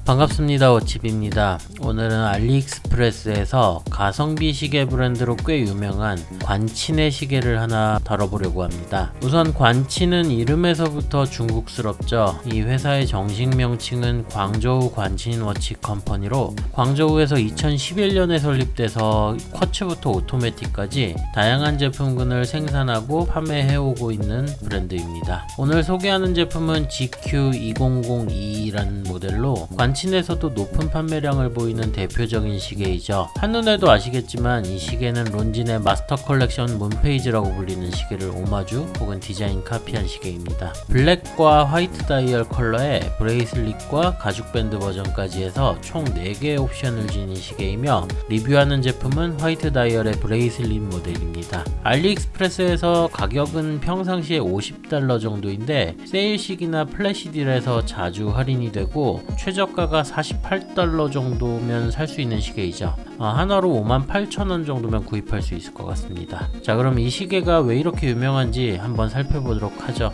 반갑습니다. 오칩입니다. 오늘은 알리익스프레스에서 가성비 시계 브랜드로 꽤 유명한 관친의 시계를 하나 다뤄보려고 합니다. 우선 관친은 이름에서부터 중국스럽죠. 이 회사의 정식 명칭은 광저우 관친워치 컴퍼니로 광저우에서 2011년에 설립돼서 쿼츠부터 오토매틱까지 다양한 제품군을 생산하고 판매해오고 있는 브랜드입니다. 오늘 소개하는 제품은 GQ2002라는 모델로 관친에서도 높은 판매량을 보이는 대표적인 시계이죠. 한눈에도 아시겠지만 이 시계는 론진의 마스터 컬렉션 문페이지라고 불리는 시계를 오마주 혹은 디자인 카피한 시계입니다. 블랙과 화이트 다이얼 컬러에 브레이슬릿과 가죽 밴드 버전까지 해서 총 4개의 옵션을 지닌 시계이며 리뷰하는 제품은 화이트 다이얼의 브레이슬릿 모델입니다. 알리익스프레스에서 가격은 평상시에 $50 정도인데 세일식이나 플래시딜에서 자주 할인이 되고 최저가가 $48 정도면 살 수 있는 시계이죠. 하나로 58,000원 정도면 구입할 수 있을 것 같습니다. 자, 그럼 이 시계가 왜 이렇게 유명한지 한번 살펴보도록 하죠.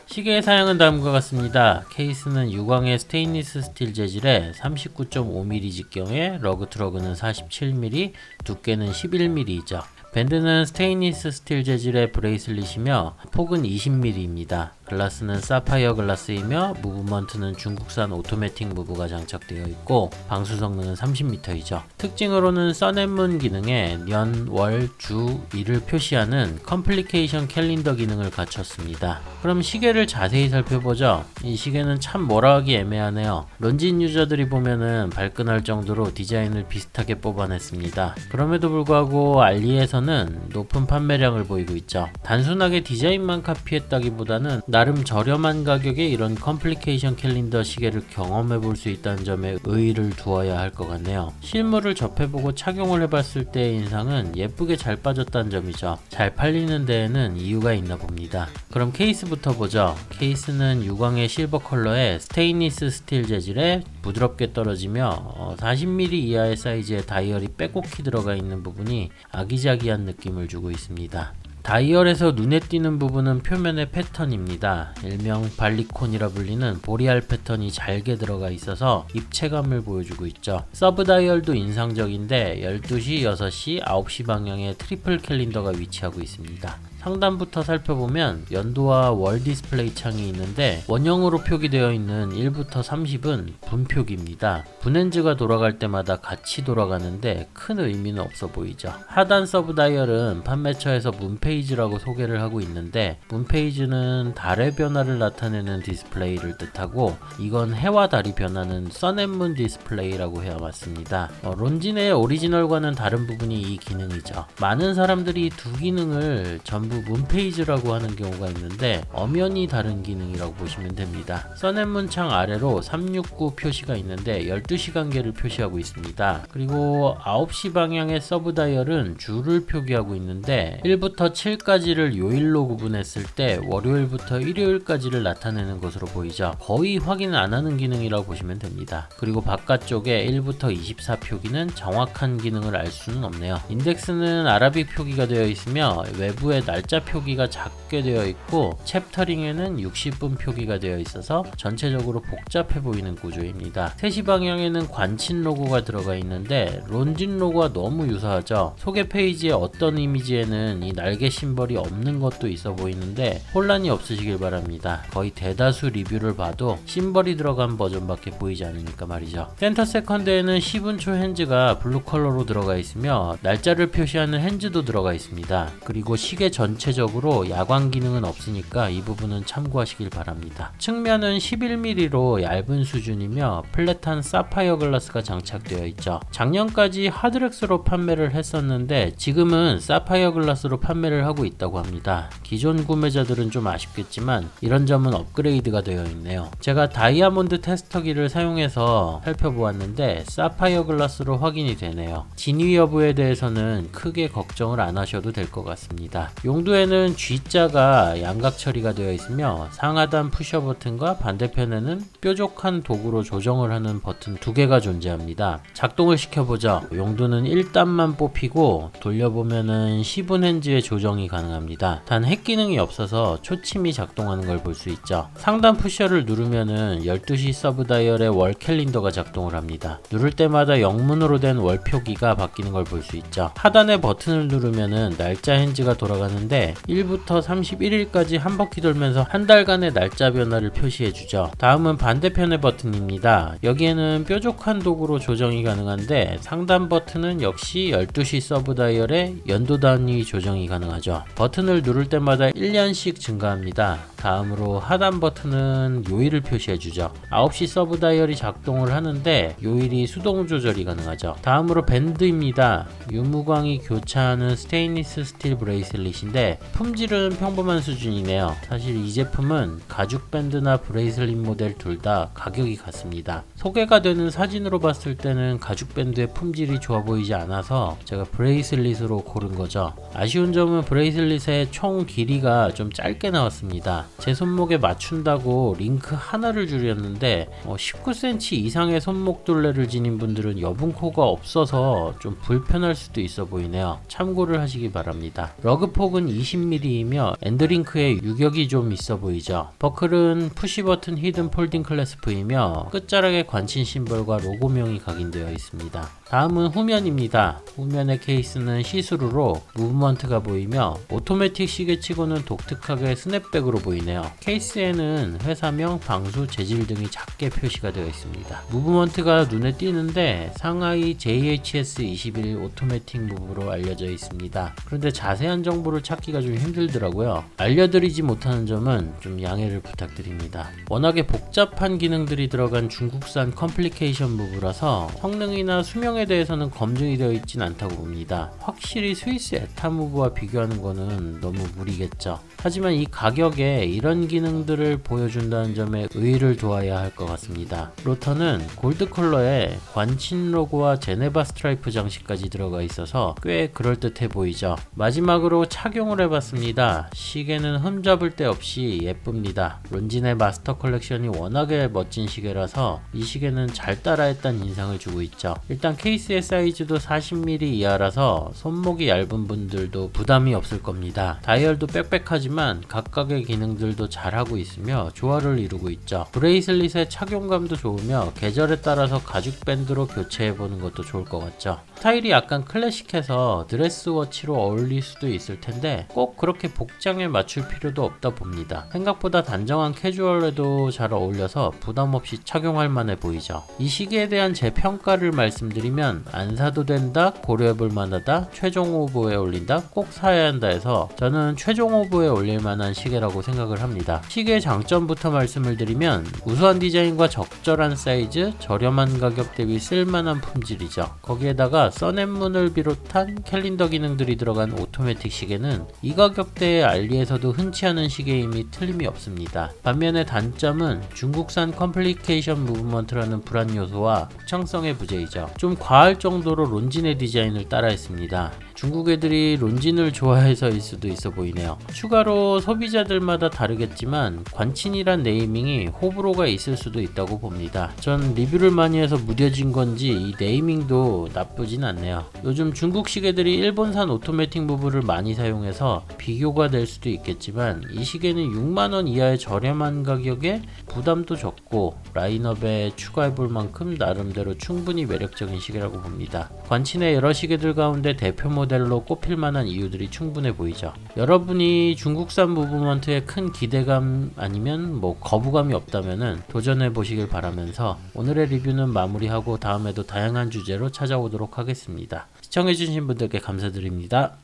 시계의 사양은 다음과 같습니다. 케이스는 유광의 스테인리스 스틸 재질에 39.5mm 직경에 러그 트러그는 47mm, 두께는 11mm이죠. 밴드는 스테인리스 스틸 재질의 브레이슬릿이며 폭은 20mm입니다. 글라스는 사파이어 글라스이며 무브먼트는 중국산 오토매틱 무브가 장착되어 있고 방수 성능은 30m이죠. 특징으로는 선앤문 기능에 년, 월, 주, 일을 표시하는 컴플리케이션 캘린더 기능을 갖췄습니다. 그럼 시계를 자세히 살펴보죠. 이 시계는 참 뭐라 하기 애매하네요. 론진 유저들이 보면은 발끈할 정도로 디자인을 비슷하게 뽑아냈습니다. 그럼에도 불구하고 알리에서는 높은 판매량을 보이고 있죠. 단순하게 디자인만 카피했다기보다는 나름 저렴한 가격에 이런 컴플리케이션 캘린더 시계를 경험해 볼 수 있다는 점에 의의를 두어야 할 것 같네요. 실물을 접해보고 착용을 해봤을 때의 인상은 예쁘게 잘 빠졌다는 점이죠. 잘 팔리는 데에는 이유가 있나 봅니다. 그럼 케이스부터 보죠. 케이스는 유광의 실버 컬러에 스테인리스 스틸 재질에 부드럽게 떨어지며 40mm 이하의 사이즈의 다이얼이 빼곡히 들어가 있는 부분이 아기자기한 느낌을 주고 있습니다. 다이얼에서 눈에 띄는 부분은 표면의 패턴입니다. 일명 발리콘이라 불리는 보리알 패턴이 잘게 들어가 있어서 입체감을 보여주고 있죠. 서브 다이얼도 인상적인데 12시, 6시, 9시 방향에 트리플 캘린더가 위치하고 있습니다. 상단부터 살펴보면 연도와 월 디스플레이 창이 있는데 원형으로 표기되어 있는 1부터 30은 분표기입니다. 분엔즈가 돌아갈 때마다 같이 돌아가는데 큰 의미는 없어 보이죠. 하단 서브 다이얼은 판매처에서 문페이지라고 소개를 하고 있는데 문페이지는 달의 변화를 나타내는 디스플레이를 뜻하고 이건 해와 달이 변하는 선앤문 디스플레이라고 해야 맞습니다. 론진의 오리지널과는 다른 부분이 이 기능이죠. 많은 사람들이 두 기능을 전부 문페이지라고 하는 경우가 있는데 엄연히 다른 기능이라고 보시면 됩니다. 선앤문 창 아래로 369 표시가 있는데 12시간계를 표시하고 있습니다. 그리고 9시 방향의 서브 다이얼은 주를 표기하고 있는데 1부터 7까지를 요일로 구분했을 때 월요일부터 일요일까지를 나타내는 것으로 보이죠. 거의 확인 안 하는 기능이라고 보시면 됩니다. 그리고 바깥쪽에 1부터 24 표기는 정확한 기능을 알 수는 없네요. 인덱스는 아라빅 표기가 되어 있으며 외부에 날짜 표기가 작게 되어 있고 챕터링에는 60분 표기가 되어 있어서 전체적으로 복잡해 보이는 구조입니다. 3시 방향에는 관친 로고가 들어가 있는데 론진 로고와 너무 유사하죠. 소개 페이지에 어떤 이미지에는 이 날개 심벌이 없는 것도 있어 보이는데 혼란이 없으시길 바랍니다. 거의 대다수 리뷰를 봐도 심벌이 들어간 버전밖에 보이지 않으니까 말이죠. 센터 세컨드에는 10분초 핸즈가 블루 컬러로 들어가 있으며 날짜를 표시하는 핸즈도 들어가 있습니다. 그리고 시계 전 전체적으로 야광 기능은 없으니까 이 부분은 참고하시길 바랍니다. 측면은 11mm로 얇은 수준이며 플랫한 사파이어 글라스가 장착되어 있죠. 작년까지 하드렉스로 판매를 했었는데 지금은 사파이어 글라스로 판매를 하고 있다고 합니다. 기존 구매자들은 좀 아쉽겠지만 이런 점은 업그레이드가 되어 있네요. 제가 다이아몬드 테스터기를 사용해서 살펴보았는데 사파이어 글라스로 확인이 되네요. 진위 여부에 대해서는 크게 걱정을 안 하셔도 될 것 같습니다. 용도에는 G자가 양각 처리가 되어 있으며 상하단 푸셔 버튼과 반대편에는 뾰족한 도구로 조정을 하는 버튼 두 개가 존재합니다. 작동을 시켜보죠. 용도는 1단만 뽑히고 돌려보면은 10분 핸즈의 조정이 가능합니다. 단 핵 기능이 없어서 초침이 작동하는 걸 볼 수 있죠. 상단 푸셔를 누르면은 12시 서브 다이얼의 월 캘린더가 작동을 합니다. 누를 때마다 영문으로 된 월표기가 바뀌는 걸 볼 수 있죠. 하단의 버튼을 누르면은 날짜 핸즈가 돌아가는데 1부터 31일까지 한 바퀴 돌면서 한 달간의 날짜 변화를 표시해 주죠. 다음은 반대편의 버튼입니다. 여기에는 뾰족한 도구로 조정이 가능한데 상단 버튼은 역시 12시 서브 다이얼의 연도 단위 조정이 가능하죠. 버튼을 누를 때마다 1년씩 증가합니다. 다음으로 하단 버튼은 요일을 표시해 주죠. 9시 서브 다이얼이 작동을 하는데 요일이 수동 조절이 가능하죠. 다음으로 밴드입니다. 유무광이 교차하는 스테인리스 스틸 브레이슬릿인데 품질은 평범한 수준이네요. 사실 이 제품은 가죽 밴드나 브레이슬릿 모델 둘 다 가격이 같습니다. 소개가 되는 사진으로 봤을 때는 가죽 밴드의 품질이 좋아 보이지 않아서 제가 브레이슬릿으로 고른 거죠. 아쉬운 점은 브레이슬릿의 총 길이가 좀 짧게 나왔습니다. 제 손목에 맞춘다고 링크 하나를 줄였는데 19cm 이상의 손목 둘레를 지닌 분들은 여분 코가 없어서 좀 불편할 수도 있어 보이네요. 참고를 하시기 바랍니다. 러그폭은 20mm이며 엔드링크에 유격이 좀 있어 보이죠. 버클은 푸시버튼 히든 폴딩 클래스프이며 끝자락에 관친 심벌과 로고명이 각인되어 있습니다. 다음은 후면입니다. 후면의 케이스는 시스루로 무브먼트가 보이며 오토매틱 시계치고는 독특하게 스냅백으로 보이네요. 케이스에는 회사명, 방수, 재질 등이 작게 표시가 되어 있습니다. 무브먼트가 눈에 띄는데 상하이 JHS21 오토매틱 무브로 알려져 있습니다. 그런데 자세한 정보를 찾기가 좀 힘들더라고요. 알려드리지 못하는 점은 좀 양해를 부탁드립니다. 워낙에 복잡한 기능들이 들어간 중국산 컴플리케이션 무브라서 성능이나 수명에 대해서는 검증이 되어 있진 않다고 봅니다. 확실히 스위스 에타 무브와 비교하는 거는 너무 무리겠죠. 하지만 이 가격에 이런 기능들을 보여준다는 점에 의의를 두어야 할 것 같습니다. 로터는 골드 컬러에 관친 로고와 제네바 스트라이프 장식까지 들어가 있어서 꽤 그럴듯해 보이죠. 마지막으로 착용을 해봤습니다. 시계는 흠잡을 데 없이 예쁩니다. 론진의 마스터 컬렉션이 워낙에 멋진 시계라서 이 시계는 잘 따라했다는 인상을 주고 있죠. 일단 케이스의 사이즈도 40mm 이하라서 손목이 얇은 분들도 부담이 없을 겁니다. 다이얼도 빽빽하지만 각각의 기능들도 잘하고 있으며 조화를 이루고 있죠. 브레이슬릿의 착용감도 좋으며 계절에 따라서 가죽 밴드로 교체해보는 것도 좋을 것 같죠. 스타일이 약간 클래식해서 드레스워치로 어울릴 수도 있을 텐데 꼭 그렇게 복장에 맞출 필요도 없다 봅니다. 생각보다 단정한 캐주얼에도 잘 어울려서 부담없이 착용할 만해 보이죠. 이 시계에 대한 제 평가를 말씀드리면 안 사도 된다, 고려해볼 만하다, 최종 후보에 올린다, 꼭 사야 한다 해서 저는 최종 후보에 올릴 만한 시계라고 생각을 합니다. 시계의 장점부터 말씀을 드리면 우수한 디자인과 적절한 사이즈, 저렴한 가격 대비 쓸만한 품질이죠. 거기에다가 써낸문을 비롯한 캘린더 기능들이 들어간 오토매틱 시계는 이 가격대에 알리에서도 흔치 않은 시계임이 틀림이 없습니다. 반면에 단점은 중국산 컴플리케이션 무브먼트라는 불안 요소와 독창성의 부재이죠. 좀 과할 정도로 론진의 디자인을 따라했습니다. 중국 애들이 론진을 좋아해서일 수도 있어 보이네요. 추가로 소비자들마다 다르겠지만 관친이란 네이밍이 호불호가 있을 수도 있다고 봅니다. 전 리뷰를 많이 해서 무뎌진 건지 이 네이밍도 나쁘진 않네요. 요즘 중국 시계들이 일본산 오토매틱 무브를 많이 사용해서 비교가 될 수도 있겠지만 이 시계는 6만원 이하의 저렴한 가격에 부담도 적고 라인업에 추가해볼 만큼 나름대로 충분히 매력적인 시계라고 봅니다. 관친의 여러 시계들 가운데 대표 모델로 꼽힐 만한 이유들이 충분해 보이죠. 여러분이 중국산 무브먼트에 큰 기대감 아니면 거부감이 없다면 도전해 보시길 바라면서 오늘의 리뷰는 마무리하고 다음에도 다양한 주제로 찾아오도록 하겠습니다. 시청해주신 분들께 감사드립니다.